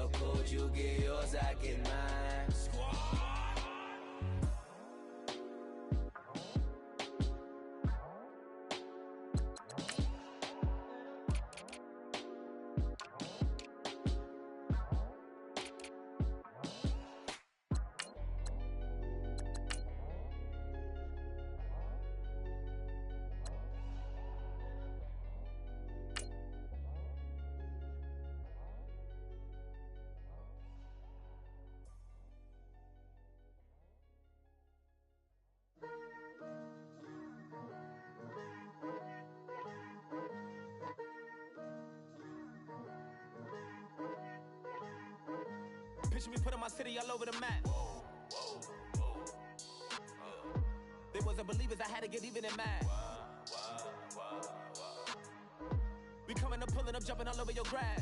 your code, you get yours, I get mine. Picture me putting my city all over the map. They wasn't believers, I had to get even and mad. We coming up, pulling up, jumping all over your grass.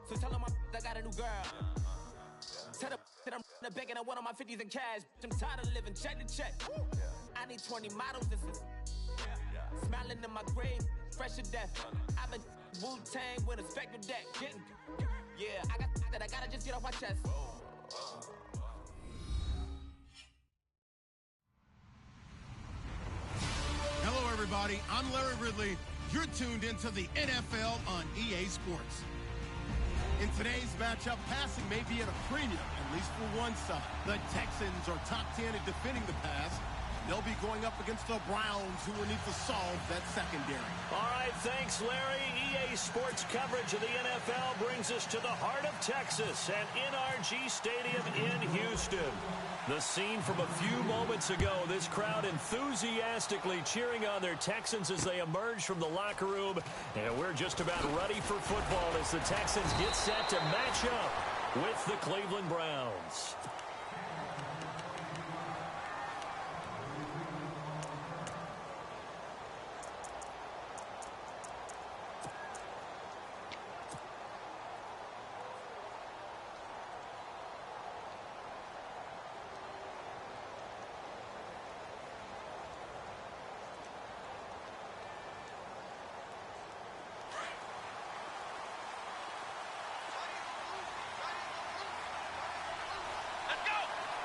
So tell them I got a new girl. Tell them that I'm begging I want on my 50s in cash. I'm tired of living check to check. I need 20 models, this is smiling in my grave, fresh to death. I've been Wu-Tang with a spectral deck. Yeah, I gotta just get off my chest. Hello, everybody. I'm Larry Ridley. You're tuned into the NFL on EA Sports. In today's matchup, passing may be at a premium, at least for one side. The Texans are top 10 at defending the pass. They'll be going up against the Browns, who will need to solve that secondary. All right, thanks, Larry. EA Sports coverage of the NFL brings us to the heart of Texas at NRG Stadium in Houston. The scene from a few moments ago, this crowd enthusiastically cheering on their Texans as they emerge from the locker room. And we're just about ready for football as the Texans get set to match up with the Cleveland Browns.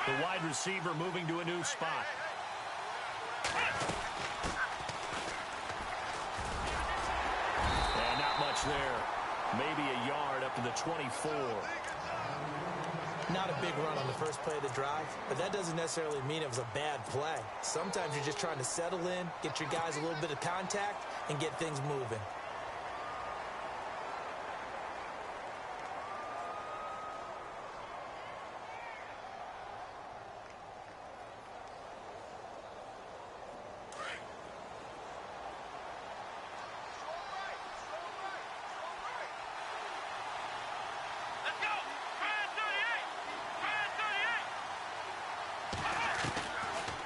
The wide receiver moving to a new spot. And not much there. Maybe a yard up to the 24. Not a big run on the first play of the drive, but that doesn't necessarily mean it was a bad play. Sometimes you're just trying to settle in, get your guys a little bit of contact, and get things moving.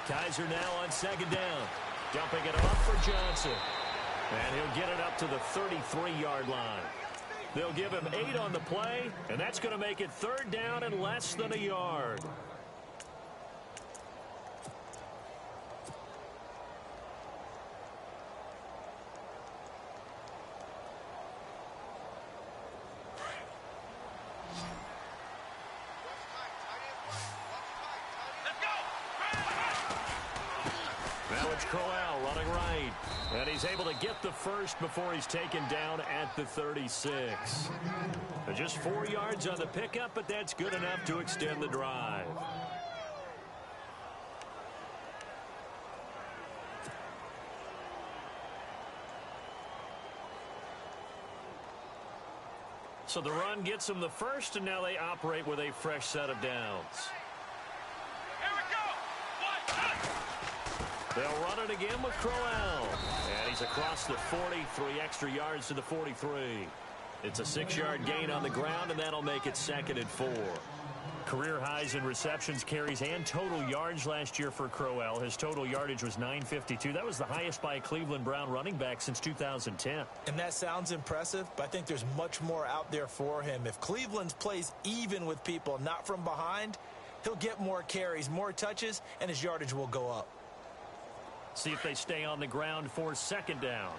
Kaiser now on second down. Dumping it off for Johnson. And he'll get it up to the 33-yard line. They'll give him 8 on the play, and that's going to make it third down and less than a yard. Crowell running right, and he's able to get the first before he's taken down at the 36. Just 4 yards on the pickup, but that's good enough to extend the drive. So the run gets them the first, and now they operate with a fresh set of downs. They'll run it again with Crowell. And he's across the 40, 3 extra yards to the 43. It's a 6-yard gain on the ground, and that'll make it 2nd and 4. Career highs in receptions, carries, and total yards last year for Crowell. His total yardage was 952. That was the highest by a Cleveland Brown running back since 2010. And that sounds impressive, but I think there's much more out there for him. If Cleveland plays even with people, not from behind, he'll get more carries, more touches, and his yardage will go up. See if they stay on the ground for 2nd down.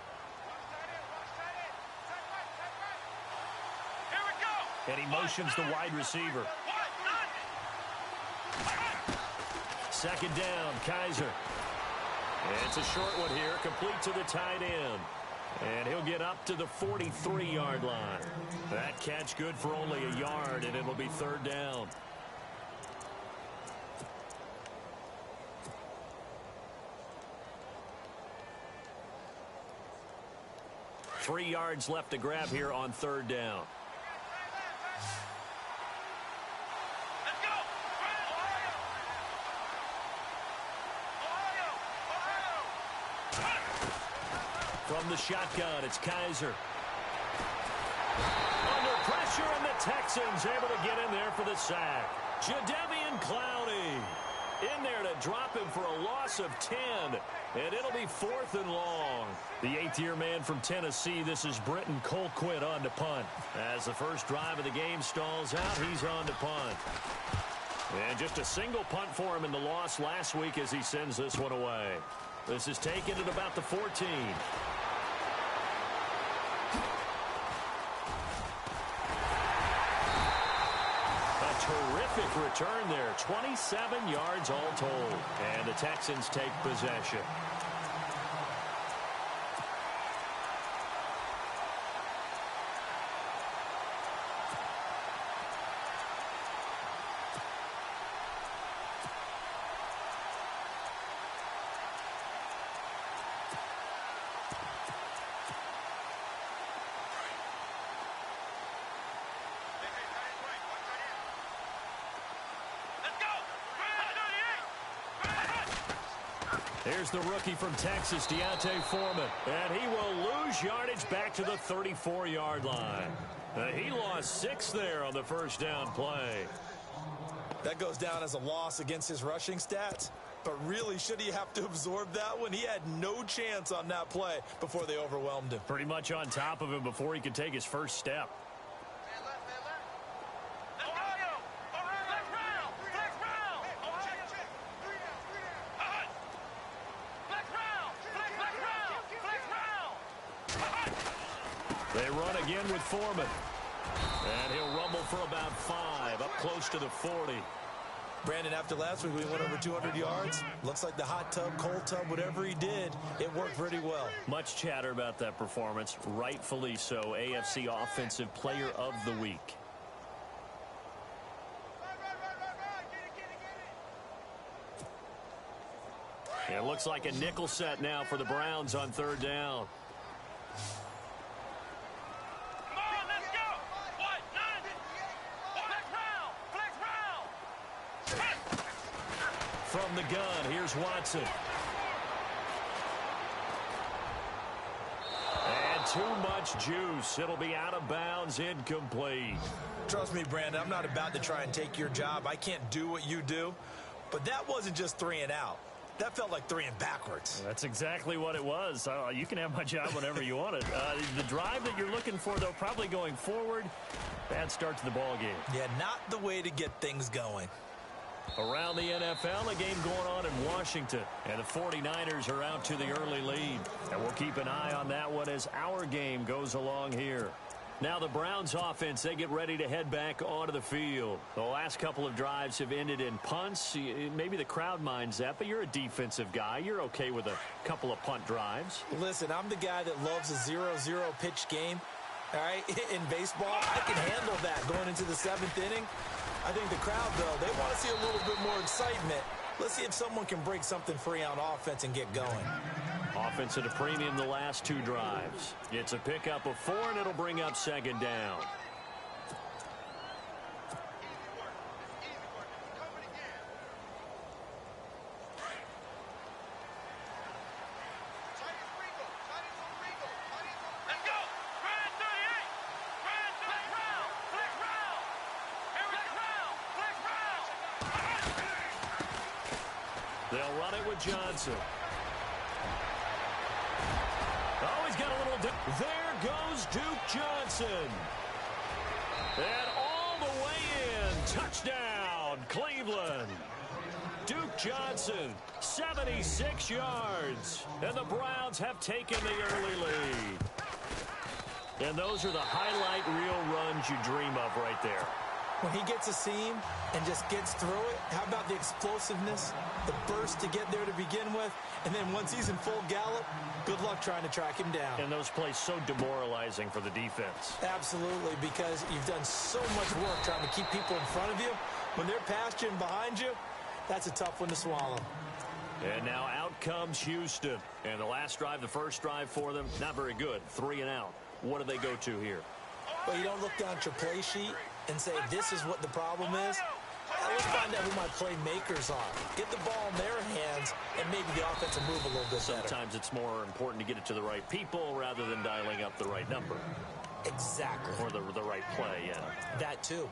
and he motions the wide receiver. Second down, Kaiser. It's a short one here, complete to the tight end. And he'll get up to the 43-yard line. That catch good for only a yard, and it'll be third down. Three yards left to grab here on third down. From the shotgun, it's Kaiser. Under pressure, and the Texans able to get in there for the sack. Jadeveon Clowney in there to drop him for a loss of 10, and it'll be 4th and long. The 8th-year man from Tennessee, this is Britton Colquitt on to punt. As the first drive of the game stalls out, he's on to punt. And just a single punt for him in the loss last week as he sends this one away. This is taken at about the 14. Terrific return there. 27 yards all told. And the Texans take possession. Here's the rookie from Texas, Deontay Foreman. And he will lose yardage back to the 34-yard line. He lost 6 there on the first down play. That goes down as a loss against his rushing stats. But really, should he have to absorb that one? He had no chance on that play before they overwhelmed him. Pretty much on top of him before he could take his first step. They run again with Foreman. And he'll rumble for about 5, up close to the 40. Brandon, after last week, we went over 200 yards. Looks like the hot tub, cold tub, whatever he did, it worked pretty well. Much chatter about that performance. Rightfully so. AFC Offensive Player of the Week. It looks like a nickel set now for the Browns on third down. From the gun, here's Watson. And too much juice. It'll be out of bounds, incomplete. Trust me, Brandon, I'm not about to try and take your job. I can't do what you do. But that wasn't just 3 and out. That felt like 3 and backwards. That's exactly what it was. You can have my job whenever you want it. The drive that you're looking for, though, probably going forward. Bad start to the ball game. Yeah, not the way to get things going. Around the NFL, a game going on in Washington. And the 49ers are out to the early lead. And we'll keep an eye on that one as our game goes along here. Now the Browns offense, they get ready to head back onto the field. The last couple of drives have ended in punts. Maybe the crowd minds that, but you're a defensive guy. You're okay with a couple of punt drives. Listen, I'm the guy that loves a 0-0 pitch game. All right, in baseball, I can handle that going into the 7th inning. I think the crowd, though, they want to see a little bit more excitement. Let's see if someone can break something free on offense and get going. Offense at a premium the last 2 drives. It's a pickup of 4, and it'll bring up second down. They'll run it with Johnson. Oh, he's got a little... There goes Duke Johnson. And all the way in. Touchdown, Cleveland. Duke Johnson, 76 yards. And the Browns have taken the early lead. And those are the highlight reel runs you dream of right there. When he gets a seam and just gets through it, how about the explosiveness, the burst to get there to begin with, and then once he's in full gallop, good luck trying to track him down. And those plays so demoralizing for the defense. Absolutely, because you've done so much work trying to keep people in front of you. When they're past you and behind you, that's a tough one to swallow. And now out comes Houston. And the last drive, the first drive for them, not very good. 3 and out. What do they go to here? Well, you don't look down at your play sheet and say, this is what the problem is. Let's find out who my playmakers are. Get the ball in their hands, and maybe the offense will move a little bit better. Sometimes it's more important to get it to the right people rather than dialing up the right number. Exactly. Or the right play, yeah. That too.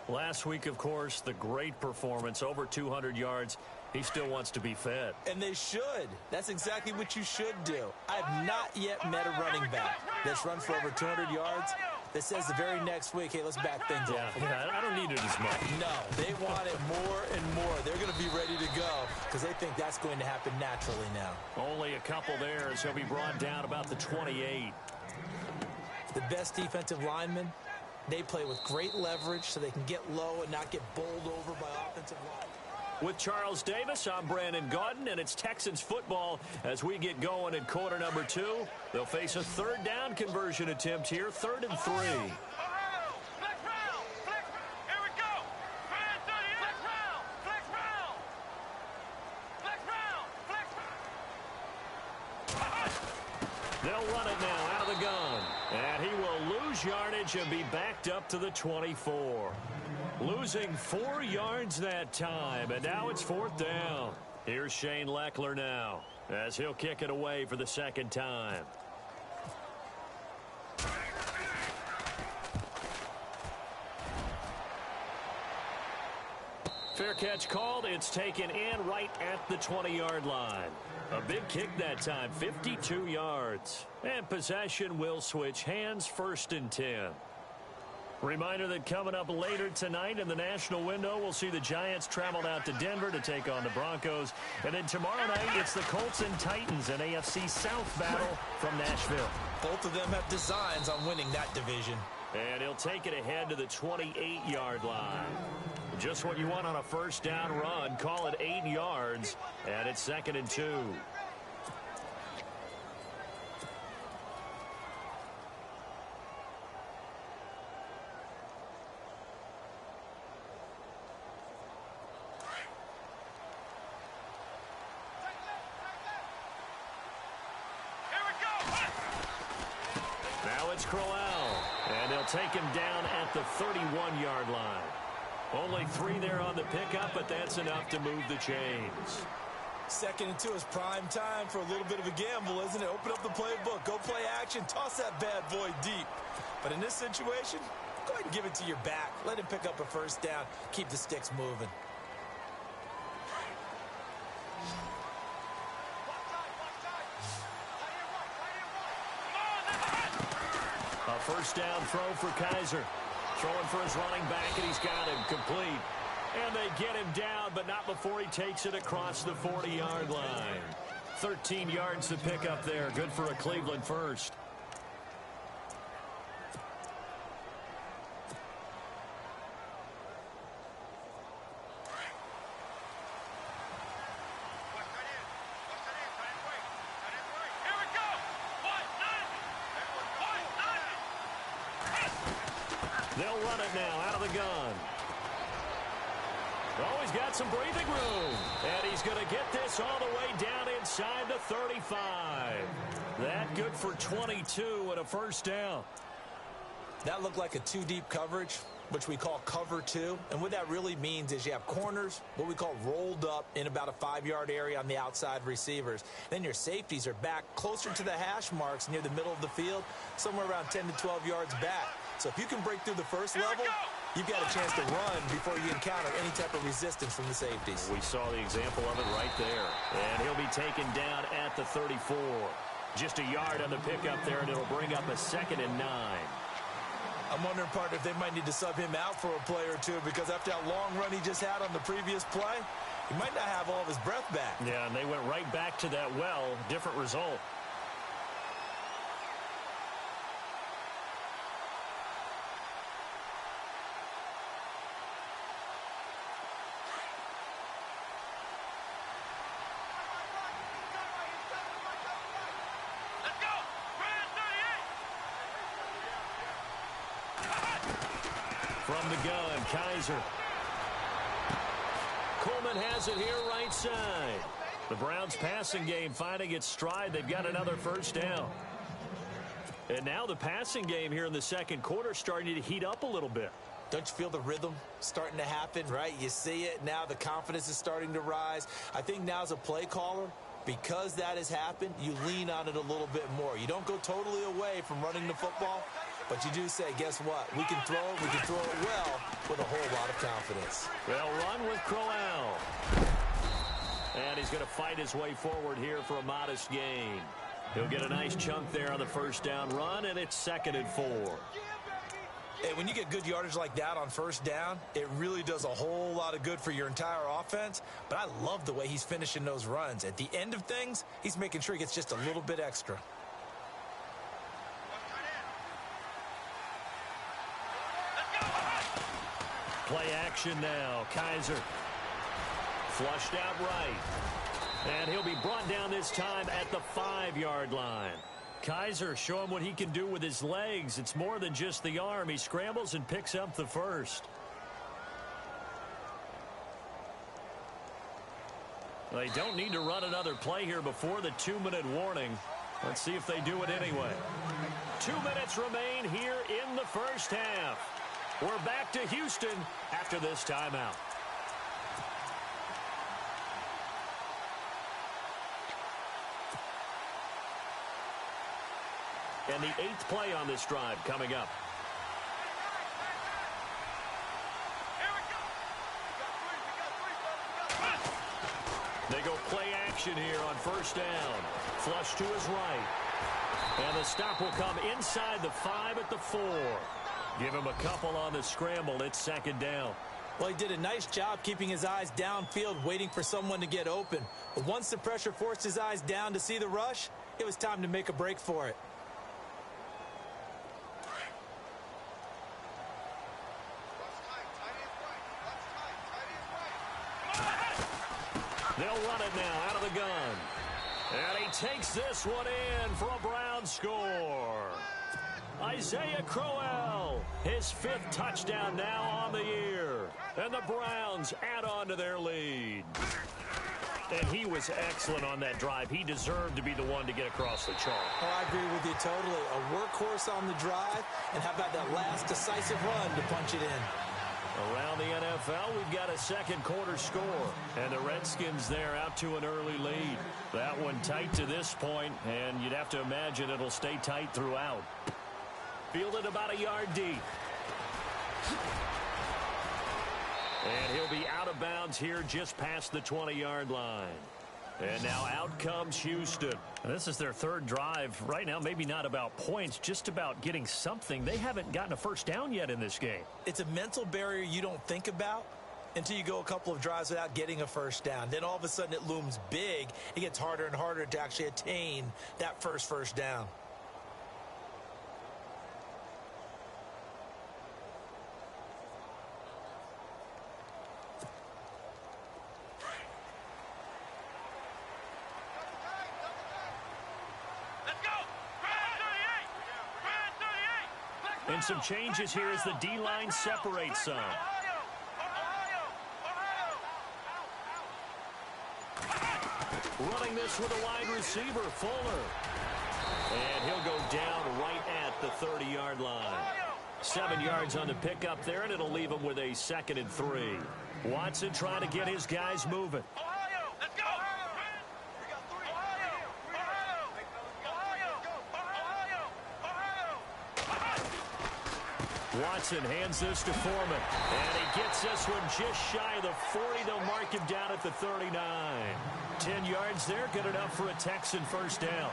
Last week, of course, the great performance, over 200 yards. He still wants to be fed. And they should. That's exactly what you should do. I have not yet met a running back that's run for over 200 yards that says the very next week, hey, let's back things off. Yeah, I don't need it as much. No, they want it more and more. They're going to be ready to go because they think that's going to happen naturally now. Only a couple there as he'll be brought down about the 28. The best defensive linemen, they play with great leverage so they can get low and not get bowled over by offensive line. With Charles Davis, I'm Brandon Gaudin, and it's Texans football as we get going in quarter number 2. They'll face a third down conversion attempt here, 3rd and 3. They'll run it now out of the gun, and he will lose yardage and be backed up to the 24. Losing 4 yards that time, and now it's 4th down. Here's Shane Leckler now, as he'll kick it away for the second time. Fair catch called. It's taken in right at the 20-yard line. A big kick that time, 52 yards. And possession will switch hands, 1st and 10. Reminder that coming up later tonight in the national window, we'll see the Giants travel out to Denver to take on the Broncos. And then tomorrow night, it's the Colts and Titans, an AFC South battle from Nashville. Both of them have designs on winning that division. And he'll take it ahead to the 28-yard line. Just what you want on a first down run. Call it 8 yards, and it's 2nd and 2. Now it's Crowell, and they'll take him down at the 31-yard line. Only 3 there on the pickup, but that's enough to move the chains. 2nd and 2 is prime time for a little bit of a gamble, isn't it? Open up the playbook, go play action, toss that bad boy deep. But in this situation, go ahead and give it to your back. Let him pick up a first down, keep the sticks moving. A first down throw for Kaiser. Throwing for his running back, and he's got him complete. And they get him down, but not before he takes it across the 40-yard line. 13 yards to pick up there. Good for a Cleveland first. They'll run it now out of the gun. Oh, he's got some breathing room. And he's going to get this all the way down inside the 35. That good for 22 and a first down. That looked like a 2-deep coverage, which we call cover 2. And what that really means is you have corners, what we call rolled up in about a 5-yard area on the outside receivers. Then your safeties are back closer to the hash marks near the middle of the field, somewhere around 10 to 12 yards back. So if you can break through the first level, you've got a chance to run before you encounter any type of resistance from the safeties. We saw the example of it right there. And he'll be taken down at the 34. Just a yard on the pickup there, and it'll bring up a 2nd and 9. I'm wondering, partner, if they might need to sub him out for a play or two, because after that long run he just had on the previous play, he might not have all of his breath back. Yeah, and they went right back to that well. Different result. From the gun, Kaiser. Coleman has it here right side. The Browns passing game finding its stride. They've got another first down. And now the passing game here in the second quarter starting to heat up a little bit. Don't you feel the rhythm starting to happen, right? You see it. Now the confidence is starting to rise. I think now as a play caller, because that has happened, you lean on it a little bit more. You don't go totally away from running the football, but you do say, guess what? We can throw it. We can throw it well with a whole lot of confidence. They'll run with Crowell. And he's going to fight his way forward here for a modest gain. He'll get a nice chunk there on the first down run, and it's 2nd and 4. Hey, when you get good yardage like that on first down, it really does a whole lot of good for your entire offense. But I love the way he's finishing those runs. At the end of things, he's making sure he gets just a little bit extra. Play action now. Kaiser flushed out right. And he'll be brought down this time at the 5-yard line. Kaiser, show him what he can do with his legs. It's more than just the arm. He scrambles and picks up the first. They don't need to run another play here before the 2-minute warning. Let's see if they do it anyway. 2 minutes remain here in the first half. We're back to Houston after this timeout. And the 8th play on this drive coming up. They go play action here on first down. Flush to his right. And the stop will come inside the 5 at the 4. Give him a couple on the scramble. It's 2nd down. Well, he did a nice job keeping his eyes downfield, waiting for someone to get open. But once the pressure forced his eyes down to see the rush, it was time to make a break for it. They'll run it now out of the gun. And he takes this one in for a Brown score. Isaiah Crowell, his 5th touchdown now on the year. And the Browns add on to their lead. And he was excellent on that drive. He deserved to be the one to get across the chalk. Oh, I agree with you totally. A workhorse on the drive, and how about that last decisive run to punch it in? Around the NFL, we've got a second quarter score. And the Redskins there out to an early lead. That one tight to this point, and you'd have to imagine it'll stay tight throughout. Fielded about a yard deep. And he'll be out of bounds here just past the 20-yard line. And now out comes Houston. This is their 3rd drive. Right now, maybe not about points, just about getting something. They haven't gotten a first down yet in this game. It's a mental barrier you don't think about until you go a couple of drives without getting a first down. Then all of a sudden it looms big. It gets harder and harder to actually attain that first down. And some changes here as the D-line separates some. Running this with a wide receiver, Fuller. And he'll go down right at the 30-yard line. 7 yards on the pickup there, and it'll leave him with a 2nd and 3. Watson trying to get his guys moving. Watson hands this to Foreman. And he gets this one just shy of the 40. They'll mark him down at the 39. 10 yards there, good enough for a Texan first down.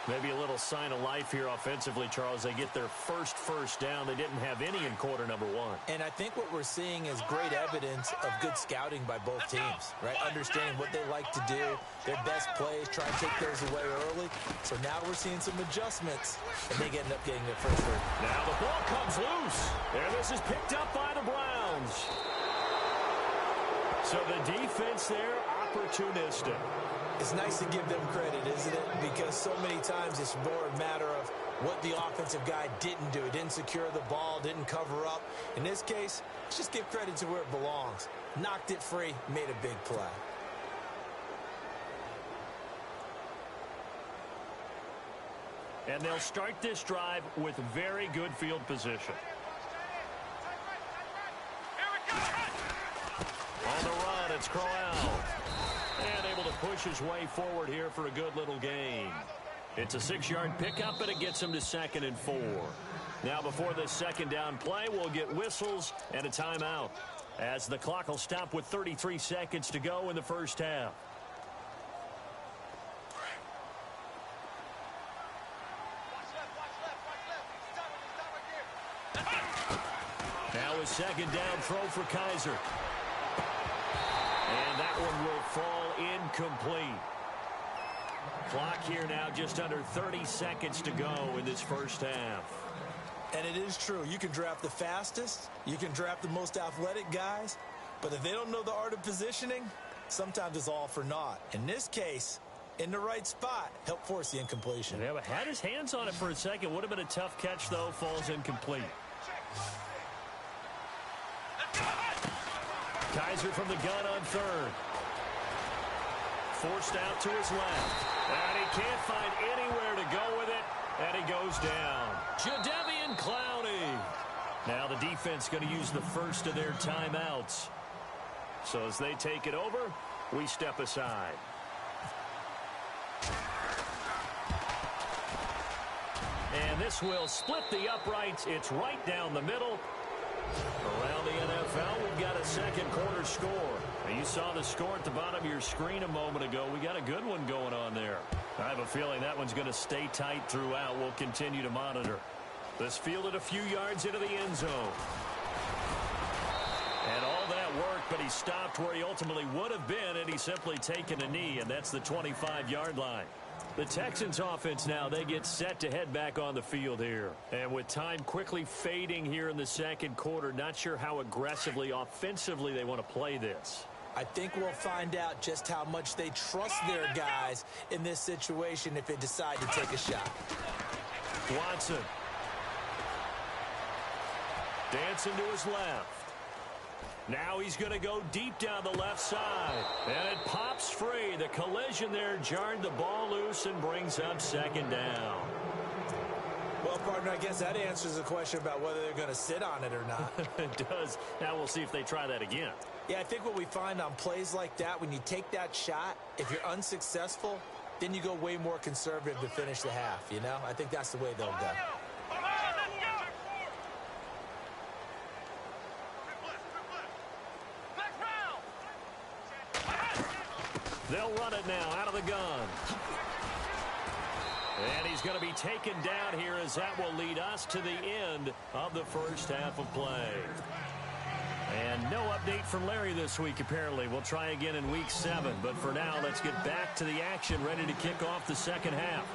Maybe a little sign of life here offensively, Charles. They get their first down. They didn't have any in quarter number 1. And I think what we're seeing is great evidence of good scouting by both teams, right? Understanding what they like to do, their best plays, try and take those away early. So now we're seeing some adjustments, and they end up getting their first word. Now the ball comes loose. And this is picked up by the Browns. So the defense there, opportunistic. It's nice to give them credit, isn't it? Because so many times it's more a matter of what the offensive guy didn't do. Didn't secure the ball, didn't cover up. In this case, let's just give credit to where it belongs. Knocked it free, made a big play. And they'll start this drive with very good field position. On the run, it's Crowell. And able to push his way forward here for a good little gain. It's a 6-yard pickup, and it gets him to 2nd and 4. Now, before this second down play, we'll get whistles and a timeout, as the clock will stop with 33 seconds to go in the first half. Now a second down throw for Kaiser. And that one will fall incomplete. Clock here now just under 30 seconds to go in this first half. And it is true. You can draft the fastest. You can draft the most athletic guys. But if they don't know the art of positioning, sometimes it's all for naught. In this case, in the right spot, help force the incompletion. Yeah, but had his hands on it for a second. Would have been a tough catch, though. Falls incomplete. Kaiser from the gun on 3rd. Forced out to his left. And he can't find anywhere to go with it. And he goes down. Jadeveon Clowney. Now the defense going to use the first of their timeouts. So as they take it over, we step aside. And this will split the uprights. It's right down the middle. Around the NFL, we've got a second quarter score. Now, you saw the score at the bottom of your screen a moment ago. We got a good one going on there. I have a feeling that one's going to stay tight throughout. We'll continue to monitor. This fielded a few yards into the end zone. And all that worked, but he stopped where he ultimately would have been, and he's simply taken a knee, and that's the 25-yard line. The Texans offense now, they get set to head back on the field here. And with time quickly fading here in the second quarter, not sure how aggressively, offensively they want to play this. I think we'll find out just how much they trust their guys in this situation if they decide to take a shot. Watson. Dancing to his left. Now he's going to go deep down the left side. And it pops free. The collision there jarred the ball loose and brings up second down. Well, partner, I guess that answers the question about whether they're going to sit on it or not. It does. Now we'll see if they try that again. Yeah, I think what we find on plays like that, when you take that shot, if you're unsuccessful, then you go way more conservative to finish the half, you know? I think that's the way they'll go. They'll run it now out of the gun. And he's going to be taken down here as that will lead us to the end of the first half of play. And no update from Larry this week, apparently. We'll try again in week 7. But for now, let's get back to the action, ready to kick off the second half.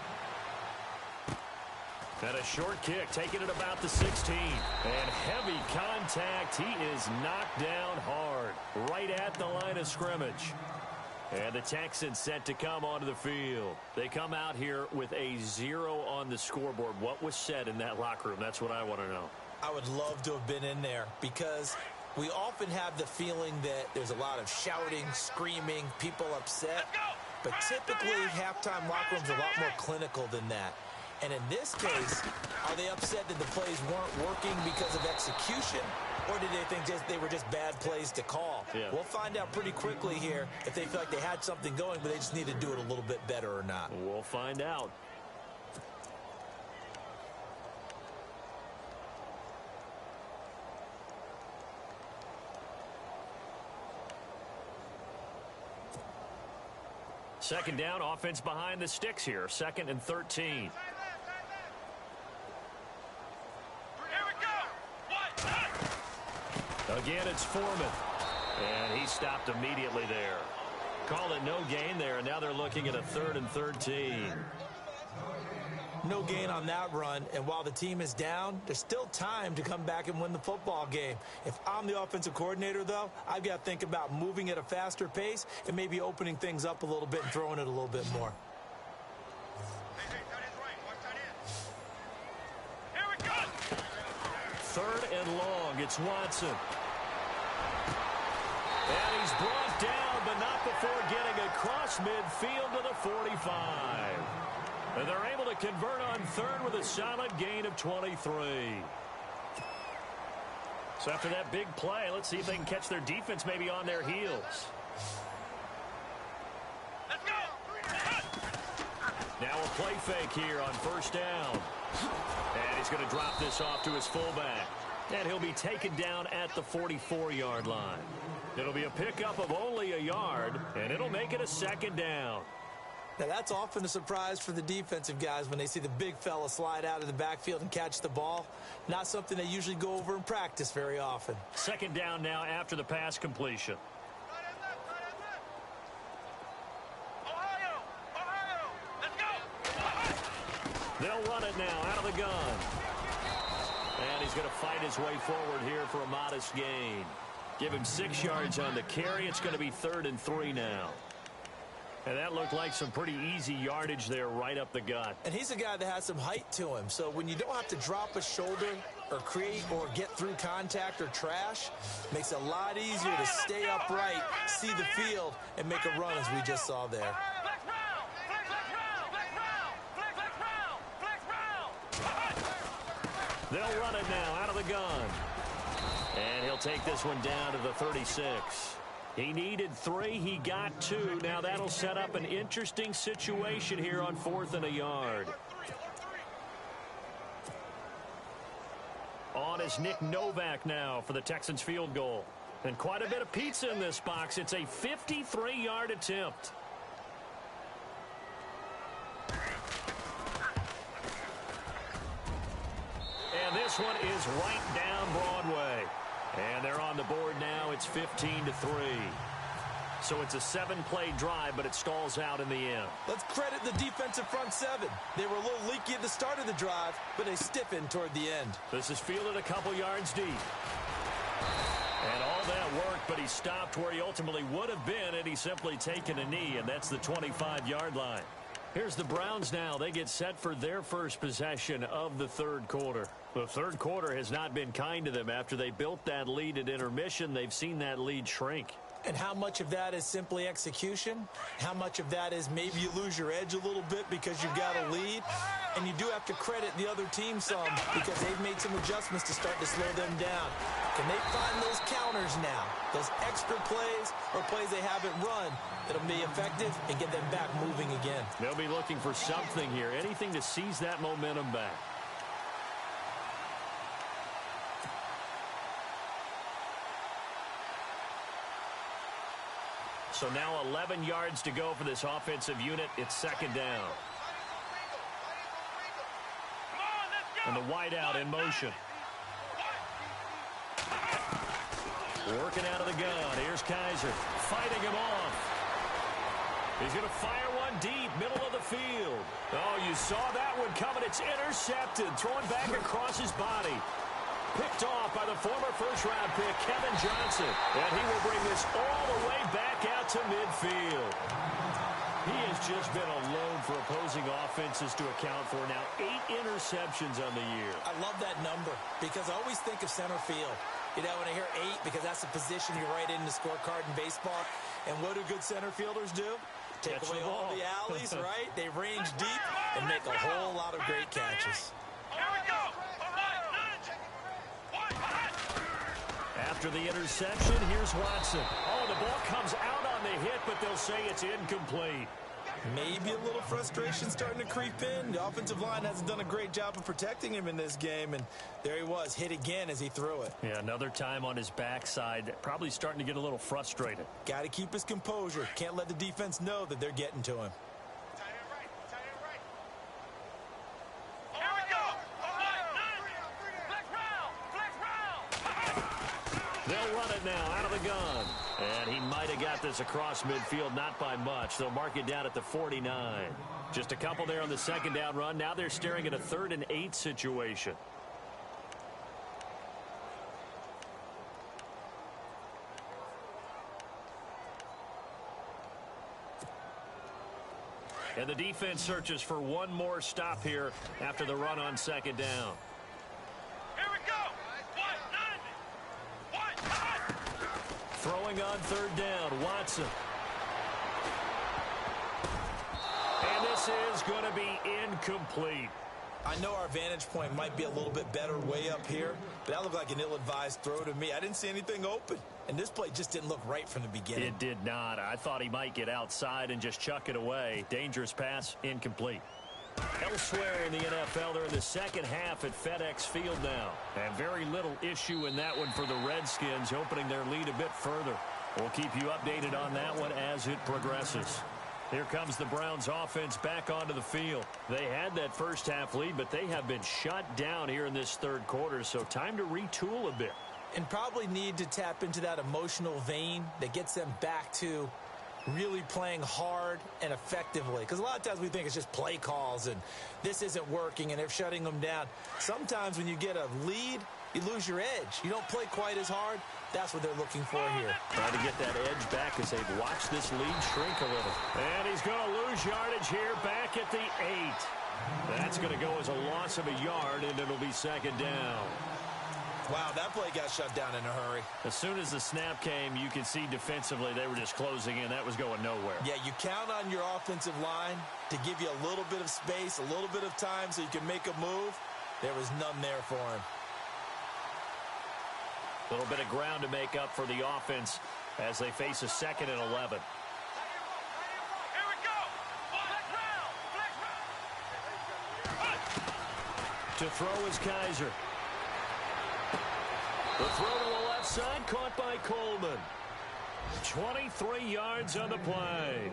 And a short kick, taking it about the 16. And heavy contact. He is knocked down hard, right at the line of scrimmage. And the Texans set to come onto the field. They come out here with a 0 on the scoreboard. What was said in that locker room? That's what I want to know. I would love to have been in there because we often have the feeling that there's a lot of shouting, screaming, people upset. But typically, halftime locker rooms are a lot more clinical than that. And in this case, are they upset that the plays weren't working because of execution? Or did they think they were just bad plays to call? Yeah. We'll find out pretty quickly here if they feel like they had something going, but they just need to do it a little bit better or not. We'll find out. Second down, offense behind the sticks here. 2nd and 13. Again, it's Foreman. And he stopped immediately there. Call it no gain there, and now they're looking at a 3rd and 13. no gain on that run, and while the team is down, there's still time to come back and win the football game. If I'm the offensive coordinator, though, I've got to think about moving at a faster pace and maybe opening things up a little bit and throwing it a little bit more. Third and long, it's Watson. And he's brought down, but not before getting across midfield to the 45. And they're able to convert on third with a solid gain of 23. So after that big play, let's see if they can catch their defense maybe on their heels. Let's go! Now a play fake here on first down. And he's going to drop this off to his fullback. And he'll be taken down at the 44-yard line. It'll be a pickup of only a yard, and it'll make it a second down. Now, that's often a surprise for the defensive guys when they see the big fella slide out of the backfield and catch the ball. Not something they usually go over in practice very often. Second down now after the pass completion. They'll run it now out of the gun. And he's going to fight his way forward here for a modest gain. Give him 6 yards on the carry. It's going to be 3rd and 3 now. And that looked like some pretty easy yardage there right up the gut. And he's a guy that has some height to him. So when you don't have to drop a shoulder or create or get through contact or trash, makes it a lot easier to stay upright, see the field, and make a run as we just saw there. They'll run it now out of the gun. And he'll take this one down to the 36. He needed 3. He got 2. Now that'll set up an interesting situation here on 4th and a yard. On is Nick Novak now for the Texans field goal. And quite a bit of pizza in this box. It's a 53-yard attempt. And this one is right down Broadway. And they're on the board now. It's 15-3. So it's a 7-play drive, but it stalls out in the end. Let's credit the defensive front 7. They were a little leaky at the start of the drive, but they stiffened toward the end. This is fielded a couple yards deep. And all that worked, but he stopped where he ultimately would have been had he simply taken a knee, and that's the 25-yard line. Here's the Browns now. They get set for their first possession of the third quarter. The third quarter has not been kind to them. After they built that lead at intermission, they've seen that lead shrink. And how much of that is simply execution? How much of that is maybe you lose your edge a little bit because you've got a lead? And you do have to credit the other team some because they've made some adjustments to start to slow them down. Can they find those counters now, those extra plays or plays they haven't run that'll be effective and get them back moving again? They'll be looking for something here, anything to seize that momentum back. So now 11 yards to go for this offensive unit. It's second down. And the wideout in motion. Working out of the gun. Here's Kaiser fighting him off. He's going to fire one deep, middle of the field. Oh, you saw that one coming. It's intercepted. Thrown back across his body. Picked off by the former first-round pick, Kevin Johnson. And he will bring this all the way back out to midfield. He has just been a load for opposing offenses to account for. Now 8 interceptions on the year. I love that number because I always think of center field. You know, when I hear 8, because that's the position you write in the scorecard in baseball. And what do good center fielders do? Take away all the alleys, right? They range deep and make a whole lot of great catches. Here we go. After the interception, here's Watson. Oh, the ball comes out on the hit, but they'll say it's incomplete. Maybe a little frustration starting to creep in. The offensive line hasn't done a great job of protecting him in this game, and there he was, hit again as he threw it. Yeah, another time on his backside, probably starting to get a little frustrated. Got to keep his composure. Can't let the defense know that they're getting to him. They'll run it now out of the gun. And he might have got this across midfield, not by much. They'll mark it down at the 49. Just a couple there on the second down run. Now they're staring at a 3rd and 8 situation. And the defense searches for one more stop here after the run on second down. Here we go. Throwing on 3rd down, Watson. And this is going to be incomplete. I know our vantage point might be a little bit better way up here, but that looked like an ill-advised throw to me. I didn't see anything open, and this play just didn't look right from the beginning. It did not. I thought he might get outside and just chuck it away. Dangerous pass, incomplete. Elsewhere in the NFL, they're in the second half at FedEx Field now. And very little issue in that one for the Redskins, opening their lead a bit further. We'll keep you updated on that one as it progresses. Here comes the Browns offense back onto the field. They had that first half lead, but they have been shut down here in this third quarter, so time to retool a bit. And probably need to tap into that emotional vein that gets them back to really playing hard and effectively. Because a lot of times we think it's just play calls and this isn't working and they're shutting them down. Sometimes when you get a lead, you lose your edge. You don't play quite as hard. That's what they're looking for here. Trying to get that edge back as they've watched this lead shrink a little. And he's going to lose yardage here back at the 8. That's going to go as a loss of a yard, and it'll be second down. Wow, that play got shut down in a hurry. As soon as the snap came, you could see defensively they were just closing in. That was going nowhere. Yeah, you count on your offensive line to give you a little bit of space, a little bit of time so you can make a move. There was none there for him. A little bit of ground to make up for the offense as they face a 2nd and 11. Here we go. To throw is Kaiser. The throw to the left side, caught by Coleman. 23 yards on the play.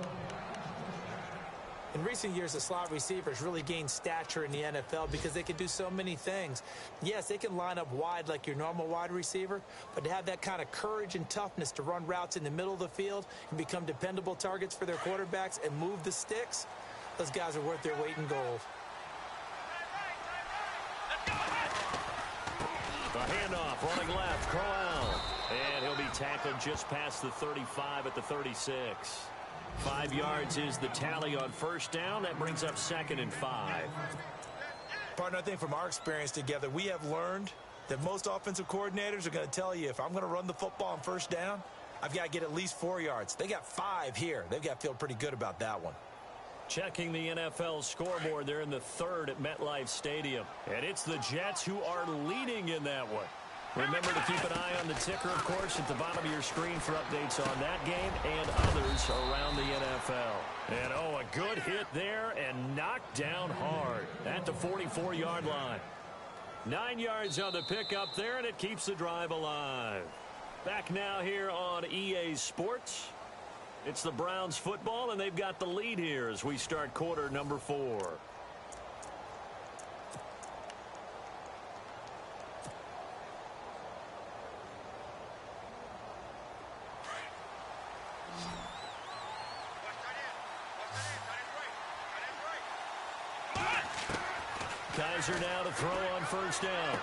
In recent years, the slot receivers really gained stature in the NFL because they can do so many things. Yes, they can line up wide like your normal wide receiver, but to have that kind of courage and toughness to run routes in the middle of the field and become dependable targets for their quarterbacks and move the sticks, those guys are worth their weight in gold. A handoff, running left, Crowell. And he'll be tackled just past the 35 at the 36. 5 yards is the tally on first down. That brings up 2nd and 5. Partner, I think from our experience together, we have learned that most offensive coordinators are going to tell you, if I'm going to run the football on first down, I've got to get at least 4 yards. They got 5 here. They've got to feel pretty good about that one. Checking the NFL scoreboard, they're in the 3rd at MetLife Stadium. And it's the Jets who are leading in that one. Remember to keep an eye on the ticker, of course, at the bottom of your screen for updates on that game and others around the NFL. And, oh, a good hit there and knocked down hard at the 44-yard line. 9 yards on the pickup there, and it keeps the drive alive. Back now here on EA Sports. It's the Browns football, and they've got the lead here as we start quarter number 4. Kaiser now to throw on first down.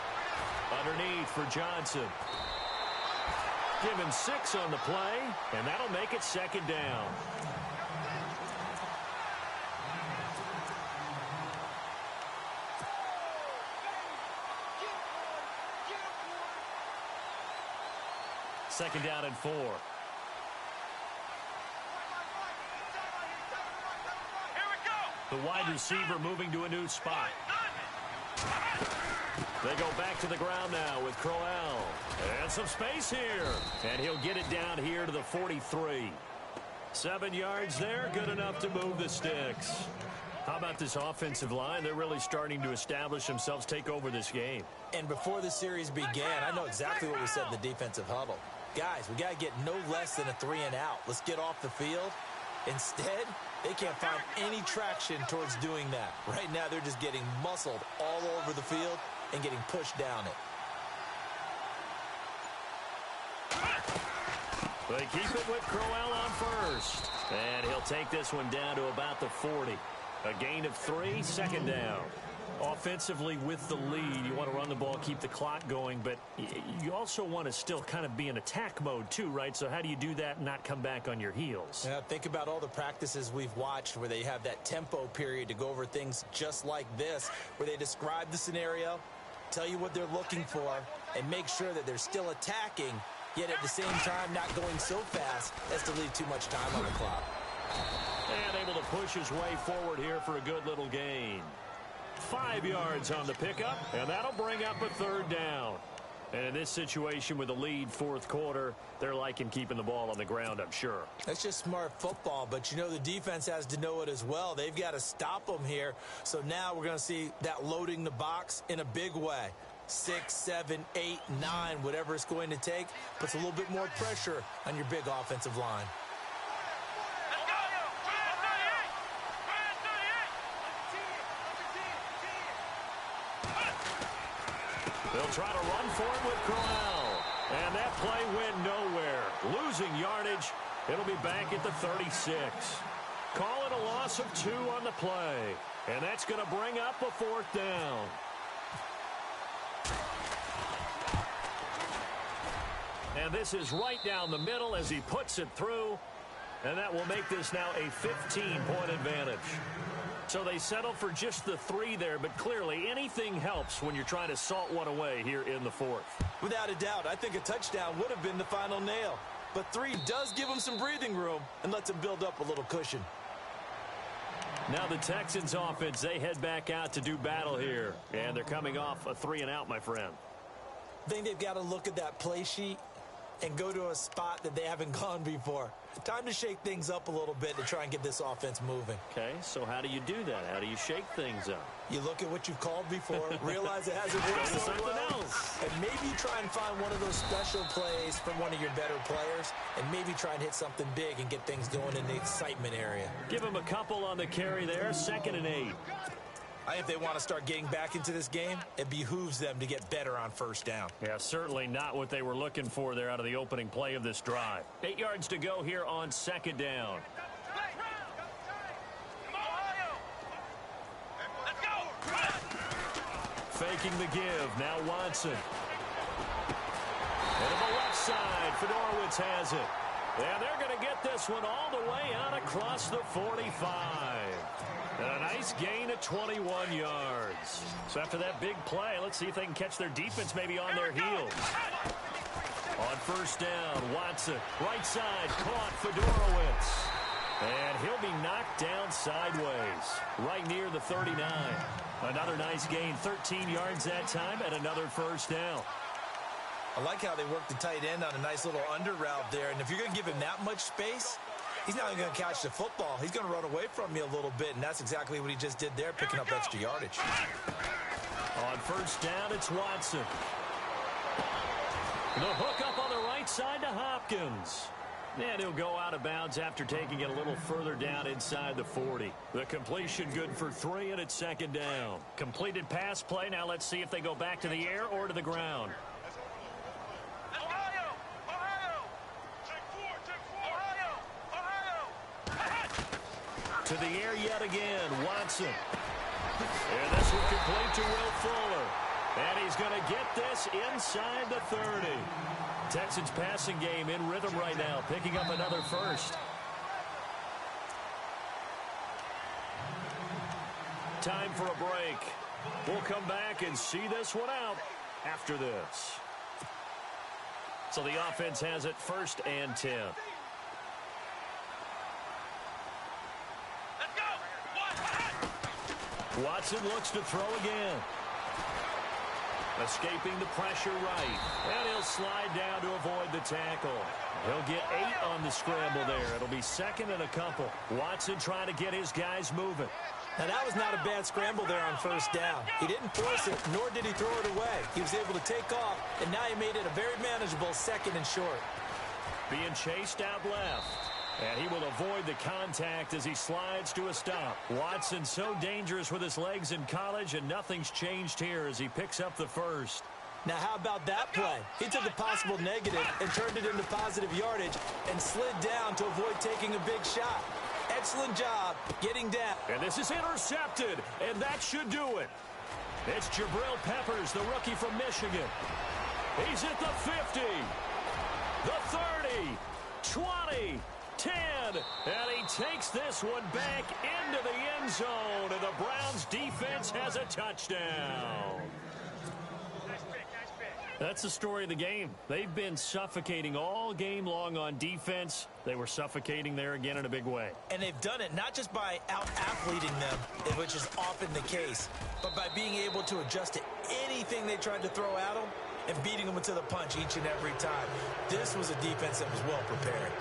Underneath for Johnson. Given 6 on the play, and that'll make it second down. Second down and 4. The wide receiver moving to a new spot. They go back to the ground now with Crowell. And some space here. And he'll get it down here to the 43. 7 yards there, good enough to move the sticks. How about this offensive line? They're really starting to establish themselves, take over this game. And before the series began, I know exactly what we said in the defensive huddle. Guys, we got to get no less than a 3 and out. Let's get off the field. Instead, they can't find any traction towards doing that. Right now, they're just getting muscled all over the field and getting pushed down it. They keep it with Crowell on first. And he'll take this one down to about the 40. A gain of 3, second down. Offensively with the lead, you want to run the ball, keep the clock going, but you also want to still kind of be in attack mode too, right? So how do you do that and not come back on your heels? Yeah, think about all the practices we've watched where they have that tempo period to go over things just like this, where they describe the scenario, tell you what they're looking for, and make sure that they're still attacking, yet at the same time not going so fast as to leave too much time on the clock. And able to push his way forward here for a good little gain. 5 yards on the pickup, and that'll bring up a third down. And in this situation with the lead fourth quarter, they're liking keeping the ball on the ground, I'm sure. That's just smart football, but you know the defense has to know it as well. They've got to stop them here. So now we're going to see that loading the box in a big way. 6, 7, 8, 9, whatever it's going to take, puts a little bit more pressure on your big offensive line. They'll try to run for it with Crowell. And that play went nowhere. Losing yardage. It'll be back at the 36. Call it a loss of 2 on the play. And that's going to bring up a fourth down. And this is right down the middle as he puts it through. And that will make this now a 15-point advantage. So they settle for just the 3 there, but clearly anything helps when you're trying to salt one away here in the fourth. Without a doubt, I think a touchdown would have been the final nail. But 3 does give them some breathing room and lets them build up a little cushion. Now the Texans offense, they head back out to do battle here. And they're coming off a 3-and-out, my friend. I think they've got to look at that play sheet and go to a spot that they haven't gone before. Time to shake things up a little bit to try and get this offense moving. Okay, so how do you do that? How do you shake things up? You look at what you've called before, realize it hasn't worked so well, and maybe try and find one of those special plays from one of your better players, and maybe try and hit something big and get things going in the excitement area. Give them a couple on the carry there, 2nd and 8. I think if they want to start getting back into this game, it behooves them to get better on first down. Yeah, certainly not what they were looking for there out of the opening play of this drive. 8 yards to go here on 2nd down. Faking the give. Now Watson. And to the left side, Fedorowicz has it. And they're going to get this one all the way out across the 45. And a nice gain of 21 yards. So after that big play, let's see if they can catch their defense maybe on their heels. On first down, Watson, right side, caught Fedorowicz. And he'll be knocked down sideways, right near the 39. Another nice gain, 13 yards that time, and another first down. I like how they work the tight end on a nice little under route there. And if you're going to give him that much space, he's not even going to catch the football. He's going to run away from you a little bit, and that's exactly what he just did there, picking up extra yardage. On first down, it's Watson. The hook up on the right side to Hopkins. And he'll go out of bounds after taking it a little further down inside the 40. The completion good for 3, and it's 2nd down. Completed pass play. Now let's see if they go back to the air or to the ground. To the air yet again, Watson. And this will complete to Will Fuller. And he's going to get this inside the 30. Texans passing game in rhythm right now, picking up another first. Time for a break. We'll come back and see this one out after this. So the offense has it 1st and 10. Watson looks to throw again. Escaping the pressure right. And he'll slide down to avoid the tackle. He'll get 8 on the scramble there. It'll be 2nd and a couple. Watson trying to get his guys moving. Now, that was not a bad scramble there on first down. He didn't force it, nor did he throw it away. He was able to take off, and now he made it a very manageable 2nd and short. Being chased out left. And he will avoid the contact as he slides to a stop. Watson so dangerous with his legs in college, and nothing's changed here as he picks up the first. Now, how about that play? He took a possible negative and turned it into positive yardage and slid down to avoid taking a big shot. Excellent job getting down. And this is intercepted, and that should do it. It's Jabril Peppers, the rookie from Michigan. He's at the 50, the 30, 20, 10, and he takes this one back into the end zone, and the Browns defense has a touchdown. That's the story of the game. They've been suffocating all game long on defense. They were suffocating there again in a big way. And they've done it not just by out-athleting them, which is often the case, but by being able to adjust to anything they tried to throw at them and beating them into the punch each and every time. This was a defense that was well prepared.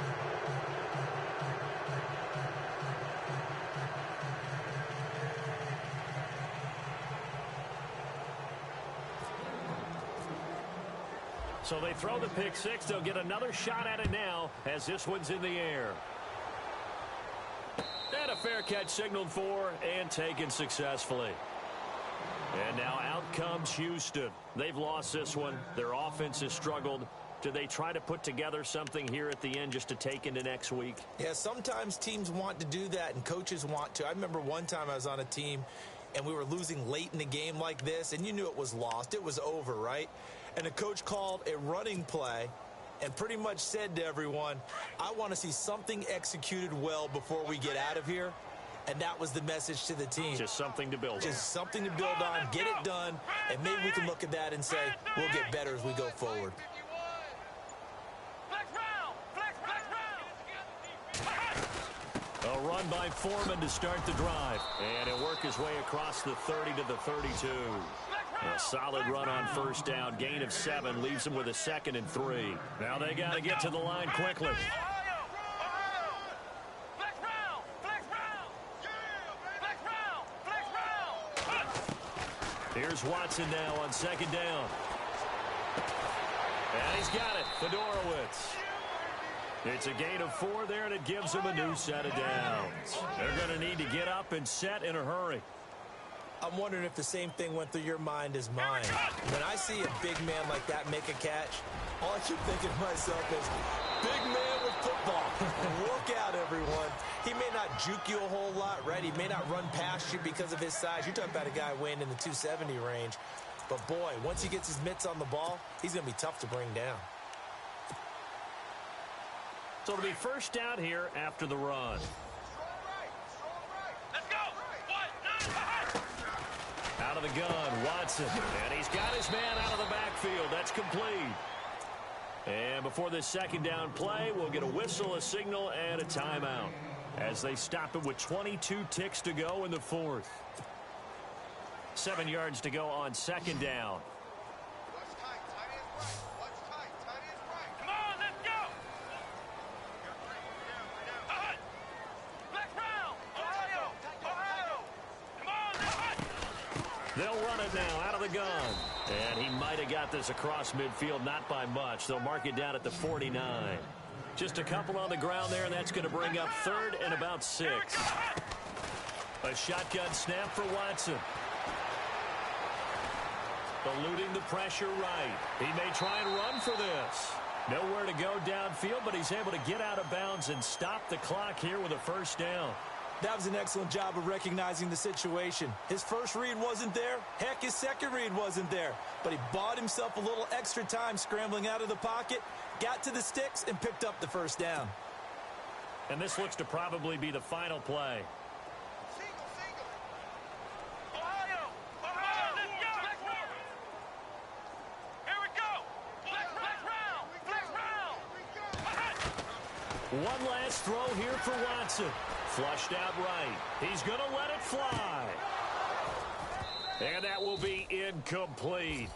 So they throw the pick six. They'll get another shot at it now as this one's in the air. And a fair catch signaled for and taken successfully. And now out comes Houston. They've lost this one. Their offense has struggled. Do they try to put together something here at the end just to take into next week? Yeah, sometimes teams want to do that and coaches want to. I remember one time I was on a team and we were losing late in the game like this, and you knew it was lost. It was over, right? And the coach called a running play and pretty much said to everyone, I want to see something executed well before we get out of here. And that was the message to the team. Just something to build on. Just something to build on, get it done, and maybe we can look at that and say, we'll get better as we go forward. A run by Foreman to start the drive. And he'll work his way across the 30 to the 32. A solid run on first down. Gain of 7 leaves him with a 2nd and 3. Now they got to get to the line quickly. Here's Watson now on 2nd down. And he's got it. Fedorowicz. It's a gain of 4 there, and it gives him a new set of downs. They're going to need to get up and set in a hurry. I'm wondering if the same thing went through your mind as mine. When I see a big man like that make a catch, all I keep thinking to myself is, big man with football. Look out, everyone. He may not juke you a whole lot, right? He may not run past you because of his size. You're talking about a guy weighing in the 270 range. But, boy, once he gets his mitts on the ball, he's going to be tough to bring down. So it'll be first down here after the run. Let's go. Out of the gun, Watson. And he's got his man out of the backfield. That's complete. And before this 2nd down play, we'll get a whistle, a signal, and a timeout as they stop it with 22 ticks to go in the 4th. 7 yards to go on 2nd down. Come on, let's go. Black Brown. Ohio. Come on, They'll run it now out of the gun. And he might have got this across midfield, not by much. They'll mark it down at the 49. Just a couple on the ground there, and that's going to bring up 3rd and about 6. A shotgun snap for Watson. Eluding the pressure right. He may try and run for this. Nowhere to go downfield, but he's able to get out of bounds and stop the clock here with a first down. That was an excellent job of recognizing the situation. His first read wasn't there. Heck, his second read wasn't there. But he bought himself a little extra time scrambling out of the pocket, got to the sticks, and picked up the first down. And this looks to probably be the final play. Ohio. Let's go. Here we go. Black Brown. One last throw here for Watson. Flushed out right. He's going to let it fly. And that will be incomplete.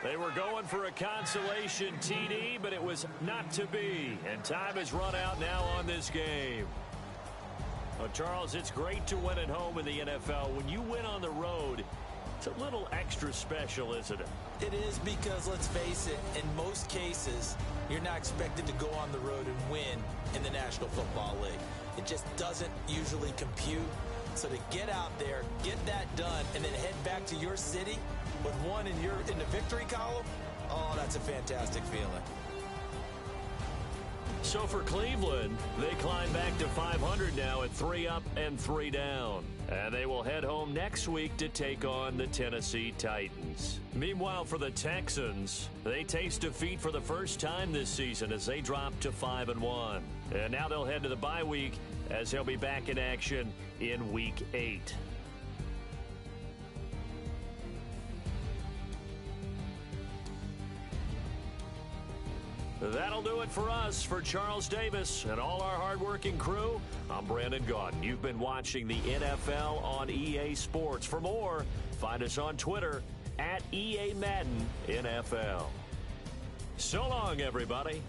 They were going for a consolation TD, but it was not to be. And time has run out now on this game. Well, Charles, it's great to win at home in the NFL. When you win on the road, it's a little extra special, isn't it? It is, because, let's face it, in most cases, you're not expected to go on the road and win in the National Football League. It just doesn't usually compute. So to get out there, get that done, and then head back to your city, with one in the victory column, oh, that's a fantastic feeling. So for Cleveland, they climb back to 500 now at 3 up and 3 down. And they will head home next week to take on the Tennessee Titans. Meanwhile, for the Texans, they taste defeat for the first time this season as they drop to 5-1. And now they'll head to the bye week as they'll be back in action in Week 8. That'll do it for us. For Charles Davis and all our hardworking crew, I'm Brandon Gaudin. You've been watching the NFL on EA Sports. For more, find us on Twitter @EA Madden NFL. So long, everybody.